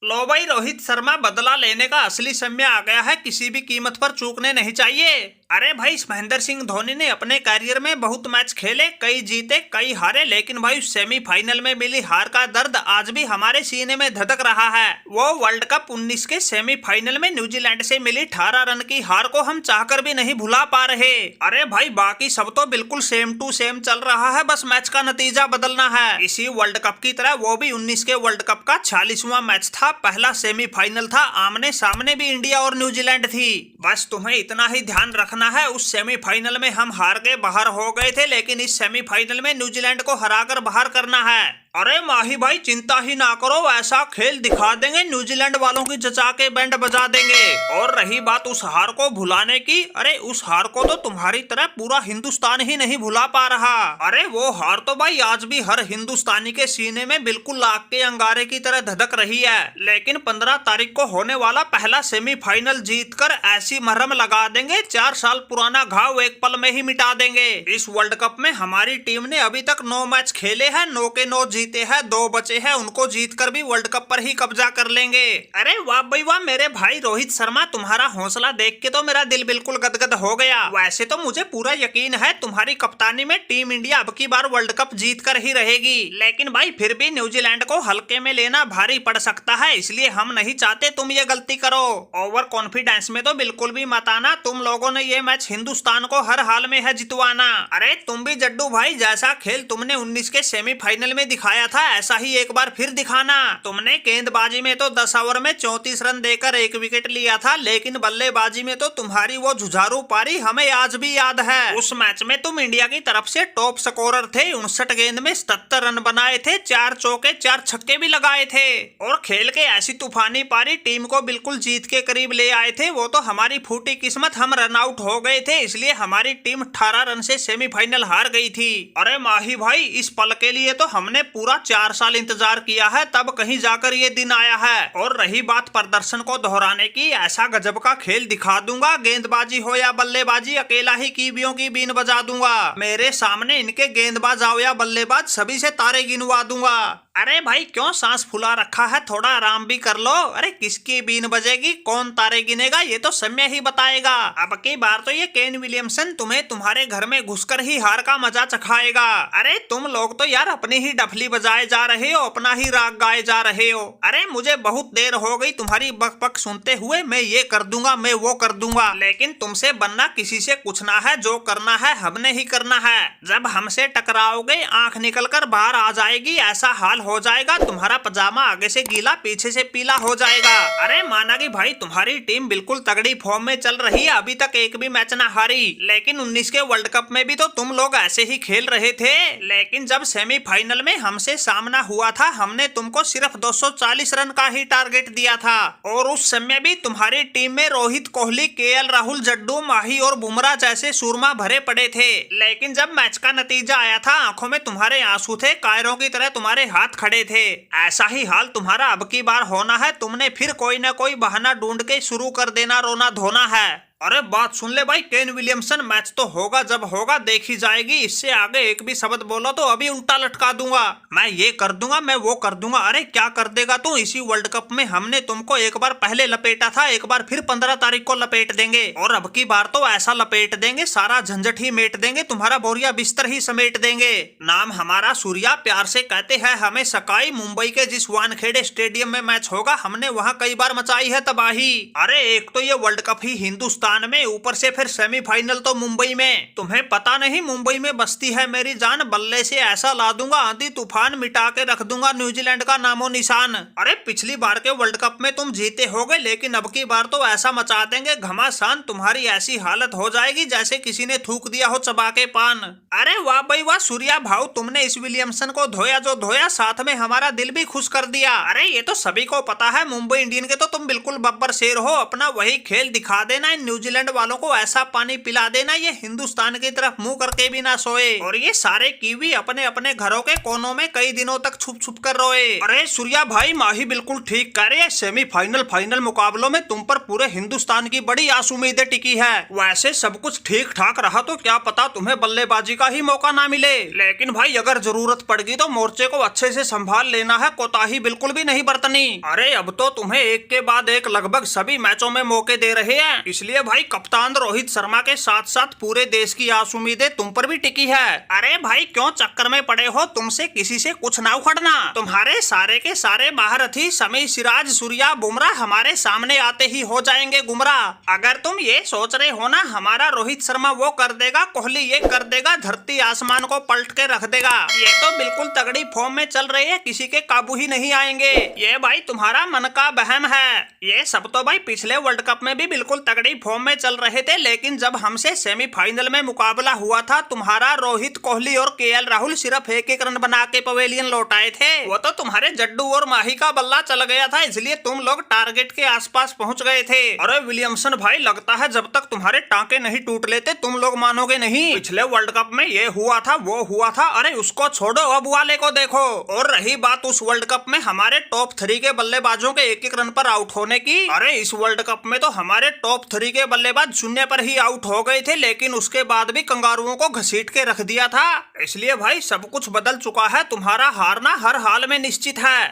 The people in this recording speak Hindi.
लो भाई, रोहित शर्मा बदला लेने का असली समय आ गया है। किसी भी कीमत पर चूकने नहीं चाहिए। अरे भाई, महेंद्र सिंह धोनी ने अपने करियर में बहुत मैच खेले, कई जीते कई हारे, लेकिन भाई सेमीफाइनल में मिली हार का दर्द आज भी हमारे सीने में धधक रहा है। वो वर्ल्ड कप 19 के सेमीफाइनल में न्यूजीलैंड से मिली 18 रन की हार को हम चाहकर भी नहीं भुला पा रहे। अरे भाई, बाकी सब तो बिल्कुल सेम टू सेम चल रहा है, बस मैच का नतीजा बदलना है। इसी वर्ल्ड कप की तरह वो भी 19 के वर्ल्ड कप का 46वां मैच था। पहला सेमीफाइनल था, आमने सामने भी इंडिया और न्यूजीलैंड थी। बस तुम्हें इतना ही ध्यान रखना है, उस सेमीफाइनल में हम हार के बाहर हो गए थे, लेकिन इस सेमीफाइनल में न्यूजीलैंड को हराकर बाहर करना है। अरे माही भाई, चिंता ही ना करो, ऐसा खेल दिखा देंगे, न्यूजीलैंड वालों की जचा के बैंड बजा देंगे। और रही बात उस हार को भुलाने की, अरे उस हार को तो तुम्हारी तरह पूरा हिंदुस्तान ही नहीं भुला पा रहा। अरे वो हार तो भाई आज भी हर हिंदुस्तानी के सीने में बिल्कुल आग के अंगारे की तरह धधक रही है। लेकिन 15 तारीख को होने वाला पहला सेमीफाइनल जीतकर ऐसी मरहम लगा देंगे, 4 साल पुराना घाव एक पल में ही मिटा देंगे। इस वर्ल्ड कप में हमारी टीम ने अभी तक 9 मैच खेले हैं, 9 के 9 जीते हैं, 2 बचे हैं, उनको जीतकर भी वर्ल्ड कप पर ही कब्जा कर लेंगे। अरे वाह भाई वाह, मेरे भाई रोहित शर्मा, तुम्हारा हौसला देख के तो मेरा दिल बिल्कुल गदगद हो गया। वैसे तो मुझे पूरा यकीन है तुम्हारी कप्तानी में टीम इंडिया अब की बार वर्ल्ड कप जीत कर ही रहेगी, लेकिन भाई फिर भी न्यूजीलैंड को हल्के में लेना भारी पड़ सकता है, इसलिए हम नहीं चाहते तुम ये गलती करो। ओवर कॉन्फिडेंस में तो बिल्कुल भी मत आना, तुम लोगों ने ये मैच हिंदुस्तान को हर हाल में है जितवाना। अरे तुम भी जड्डू भाई, जैसा खेल तुमने 19 के सेमीफाइनल में दिखाया था ऐसा ही एक बार फिर दिखाना। तुमने गेंदबाजी में तो 10 ओवर में 34 रन देकर 1 विकेट लिया था, लेकिन बल्लेबाजी में तो तुम्हारी वो जुझारू पारी हमें आज भी याद है। उस मैच में तुम इंडिया की तरफ से टॉप स्कोरर थे, 59 गेंद में 77 रन बनाए थे, 4 चौके 4 छक्के भी लगाए थे, और खेल के ऐसी तूफानी पारी टीम को बिल्कुल जीत के करीब ले आए थे। वो तो हमारी फूटी किस्मत, हम रन आउट हो गए थे, इसलिए हमारी टीम 18 रन से सेमीफाइनल हार गई थी। अरे माही भाई, इस पल के लिए तो हमने पूरा 4 साल इंतजार किया है, तब कहीं जाकर ये दिन आया है। और रही बात प्रदर्शन को दोहराने की, ऐसा गजब का खेल दिखा दूंगा, गेंदबाजी हो या बल्लेबाजी, अकेला ही कीबियों की बीन बजा दूंगा। मेरे सामने इनके गेंदबाज आओ या बल्लेबाज, सभी से तारे गिनवा दूंगा। अरे भाई, क्यों सांस फुला रखा है, थोड़ा आराम भी कर लो। अरे किसकी बीन बजेगी, कौन तारे गिनेगा, ये तो समय ही बताएगा। अब की बार तो ये केन विलियमसन तुम्हें तुम्हारे घर में घुसकर ही हार का मजा चखाएगा। अरे तुम लोग तो यार अपनी ही डफली बजाए जा रहे हो, अपना ही राग गाए जा रहे हो। अरे मुझे बहुत देर हो गई तुम्हारी बक सुनते हुए, मैं ये कर दूंगा, मैं वो कर दूंगा, लेकिन तुमसे बनना किसी से कुछ ना है, जो करना है हमने ही करना है। जब हमसे टकराओगे आंख निकल कर बाहर आ जाएगी, ऐसा हाल हो जाएगा तुम्हारा पजामा आगे से गीला पीछे से पीला हो जाएगा। अरे माना कि भाई तुम्हारी टीम बिल्कुल तगड़ी फॉर्म में चल रही है, अभी तक एक भी मैच ना हारी, लेकिन 19 के वर्ल्ड कप में भी तो तुम लोग ऐसे ही खेल रहे थे। लेकिन जब सेमीफाइनल में हमसे सामना हुआ था, हमने तुमको सिर्फ 240 रन का ही टारगेट दिया था, और उस समय भी तुम्हारी टीम में रोहित कोहली, केएल राहुल, जड्डू, माही और बुमराह जैसे सूरमा भरे पड़े थे। लेकिन जब मैच का नतीजा आया था, आंखों में तुम्हारे आंसू थे, कायरों की तरह तुम्हारे हाथ खड़े थे। ऐसा ही हाल तुम्हारा अब की बार होना है, तुमने फिर कोई ना कोई बहाना ढूंढ के शुरू कर देना रोना धोना है। अरे बात सुन ले भाई, केन विलियमसन, मैच तो होगा जब होगा, देखी जाएगी। इससे आगे एक भी शब्द बोलो तो अभी उल्टा लटका दूंगा, मैं ये कर दूंगा, मैं वो कर दूंगा। अरे क्या कर देगा तू, इसी वर्ल्ड कप में हमने तुमको एक बार पहले लपेटा था, एक बार फिर 15 तारीख को लपेट देंगे, और अब की बार तो ऐसा लपेट देंगे, सारा झंझट ही मेट देंगे, तुम्हारा बोरिया बिस्तर ही समेट देंगे। नाम हमारा सूर्या, प्यार से कहते हैं हमें सकाई। मुंबई के जिस वानखेड़े स्टेडियम में मैच होगा, हमने वहाँ कई बार मचाई है तबाही। अरे एक तो ये वर्ल्ड कप ही हिंदुस्तान में, ऊपर से फिर सेमीफाइनल तो मुंबई में। तुम्हें पता नहीं मुंबई में बसती है मेरी जान, बल्ले से ऐसा ला दूंगा, आंधी तूफान मिटा के रख दूंगा न्यूजीलैंड का नामो निशान। अरे पिछली बार के वर्ल्ड कप में तुम जीते होगे, लेकिन अब की बार तो ऐसा मचा देंगे घमासान, तुम्हारी ऐसी हालत हो जाएगी जैसे किसी ने थूक दिया हो चबा के पान। अरे वाह भाई वाह सूर्या भाऊ, तुमने इस विलियमसन को धोया जो धोया, साथ में हमारा दिल भी खुश कर दिया। अरे ये तो सभी को पता है, मुंबई इंडियन के तो तुम बिल्कुल बब्बर शेर हो, अपना वही खेल दिखा देना। न्यूजीलैंड वालों को ऐसा पानी पिला देना ये हिंदुस्तान की तरफ मुंह करके भी ना सोए, और ये सारे कीवी अपने अपने घरों के कोनों में कई दिनों तक छुप छुप कर रोए। अरे सूर्या भाई, माही बिल्कुल ठीक कह रहे हैं। सेमीफाइनल फाइनल मुकाबलों में तुम पर पूरे हिंदुस्तान की बड़ी आस उम्मीदें टिकी है। वैसे सब कुछ ठीक ठाक रहा तो क्या पता तुम्हें बल्लेबाजी का ही मौका ना मिले, लेकिन भाई अगर जरूरत पड़गी तो मोर्चे को अच्छे से संभाल लेना है, कोताही बिल्कुल भी नहीं बरतनी। अरे अब तो तुम्हें एक के बाद एक लगभग सभी मैचों में मौके दे रहे हैं, इसलिए भाई कप्तान रोहित शर्मा के साथ साथ पूरे देश की आस उम्मीदें तुम पर भी टिकी है। अरे भाई क्यों चक्कर में पड़े हो, तुमसे किसी से कुछ ना उखड़ना। तुम्हारे सारे के सारे महारथी शमी, सिराज, सूर्या, बुमराह हमारे सामने आते ही हो जाएंगे गुमराह। अगर तुम ये सोच रहे हो ना हमारा रोहित शर्मा वो कर देगा, कोहली ये कर देगा, धरती आसमान को पलट के रख देगा, ये तो बिल्कुल तगड़ी फॉर्म में चल रहे हैं, किसी के काबू ही नहीं आएंगे। ये भाई तुम्हारा मन का बहम है। ये सब तो भाई पिछले वर्ल्ड कप में भी बिल्कुल तगड़ी फॉर्म में चल रहे थे, लेकिन जब हमसे सेमीफाइनल में मुकाबला हुआ था तुम्हारा रोहित, कोहली और केएल राहुल सिर्फ एक एक रन बना के पवेलियन लौट आए थे। वो तो तुम्हारे जड्डू और माही का बल्ला चल गया था, इसलिए तुम लोग टारगेट के आसपास पहुंच गए थे। अरे विलियमसन भाई, लगता है जब तक तुम्हारे टांके नहीं टूट लेते तुम लोग मानोगे नहीं। पिछले वर्ल्ड कप में ये हुआ था वो हुआ था, अरे उसको छोड़ो, अब वाले को देखो। और रही बात उस वर्ल्ड कप में हमारे टॉप 3 के बल्लेबाजों के एक एक रन पर आउट होने की, अरे इस वर्ल्ड कप में तो हमारे टॉप 3 के बल्लेबाज शून्य पर ही आउट हो गए थे, लेकिन उसके बाद भी कंगारुओं को घसीट के रख दिया था। इसलिए भाई सब कुछ बदल चुका है, तुम्हारा हारना हर हाल में निश्चित है।